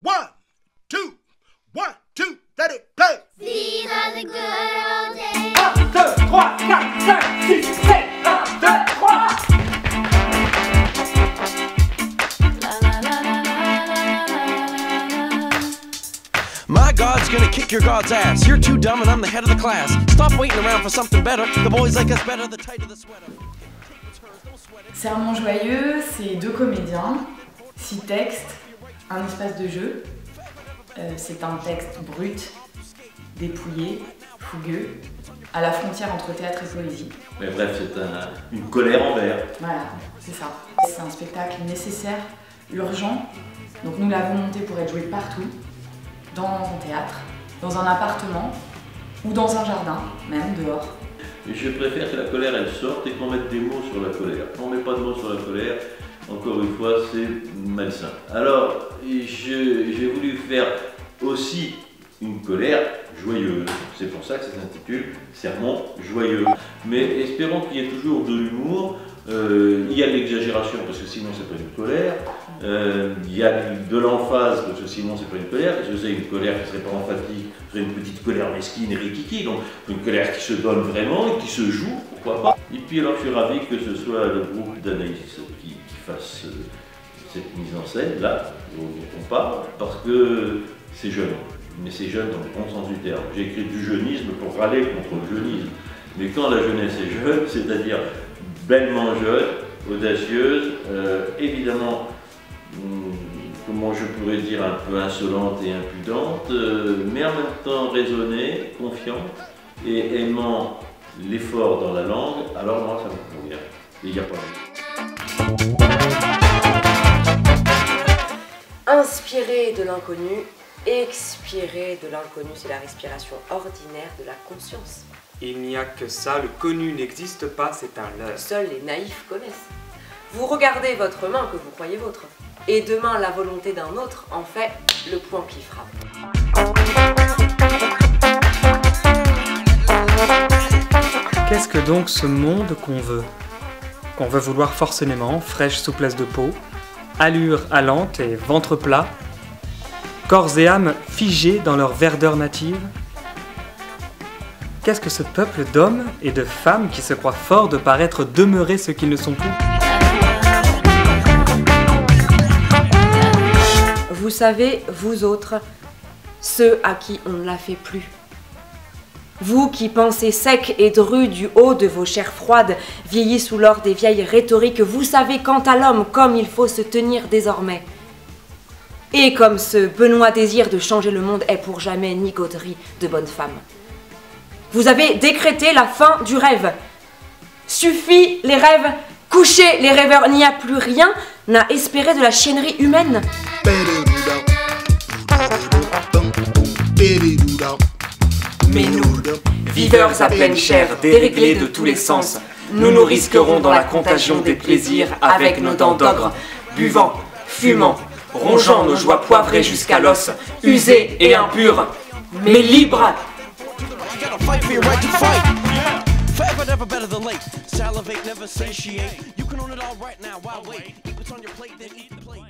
One, two, let it play. These are the good old days. 1, 2, 3, 4, 5, 6, 7, 1, 2, 3. My God's gonna kick your God's ass. You're too dumb and I'm the head of the class. Stop waiting around for something better. The boys like us better, the tighter the sweater. Serment joyeux, c'est 2 comédiens, 6 textes, un espace de jeu. C'est un texte brut, dépouillé, fougueux, à la frontière entre théâtre et poésie. Mais bref, c'est une colère en vers. Voilà, c'est ça. C'est un spectacle nécessaire, urgent. Donc nous l'avons monté pour être joué partout, dans un théâtre, dans un appartement ou dans un jardin, même dehors. Et je préfère que la colère elle sorte et qu'on mette des mots sur la colère. Quand on ne met pas de mots sur la colère, encore une fois, c'est malsain. Alors, j'ai voulu faire aussi une colère joyeuse. C'est pour ça que ça s'intitule Serment joyeux. Mais espérons qu'il y ait toujours de l'humour. Il y a de l'exagération parce que sinon c'est pas une colère. Il y a de l'emphase parce que sinon c'est pas une colère. Parce que c'est une colère qui serait pas emphatique, ce serait une petite colère mesquine et rikiki. Donc une colère qui se donne vraiment et qui se joue, pourquoi pas. Et puis alors je suis ravi que ce soit le groupe d'Anaïs qui fasse cette mise en scène là dont on parle parce que c'est jeune. Mais c'est jeune dans le bon sens du terme. J'ai écrit du jeunisme pour râler contre le jeunisme. Mais quand la jeunesse est jeune, c'est-à-dire bellement jeune, audacieuse, évidemment, comment je pourrais dire, un peu insolente et impudente, mais en même temps raisonnée, confiante et aimant l'effort dans la langue, alors moi ça me convient. Il n'y a pas Inspirer de l'inconnu, expirer de l'inconnu, c'est la respiration ordinaire de la conscience. Il n'y a que ça, le connu n'existe pas, c'est un leurre. Seuls les naïfs connaissent. Vous regardez votre main que vous croyez vôtre, et demain la volonté d'un autre en fait le point qui frappe. Qu'est-ce que donc ce monde qu'on veut vouloir forcément, fraîche souplesse de peau, allure allante et ventre plat, corps et âme figés dans leur verdeur native? Qu'est-ce que ce peuple d'hommes et de femmes qui se croient forts de paraître demeurer ce qu'ils ne sont plus? Vous savez, vous autres, ceux à qui on ne la fait plus. Vous qui pensez sec et dru du haut de vos chairs froides, vieillis sous l'or des vieilles rhétoriques, vous savez quant à l'homme comme il faut se tenir désormais. Et comme ce Benoît désir de changer le monde est pour jamais ni gauderie de bonne femme. Vous avez décrété la fin du rêve. Suffit les rêves, couchez les rêveurs, il n'y a plus rien à espérer de la chiennerie humaine. Mais nous, viveurs à pleine chair, déréglés de tous les sens, nous nous risquerons dans la contagion des plaisirs avec nos dents d'ogre, buvant, fumant, rongeant nos joies poivrées jusqu'à l'os, usés et impurs, mais libres. Fight for your right to fight. Forever, never better than late. Salivate, never satiate. You can own it all right now. Why wait? Eat what's on your plate, then eat the plate.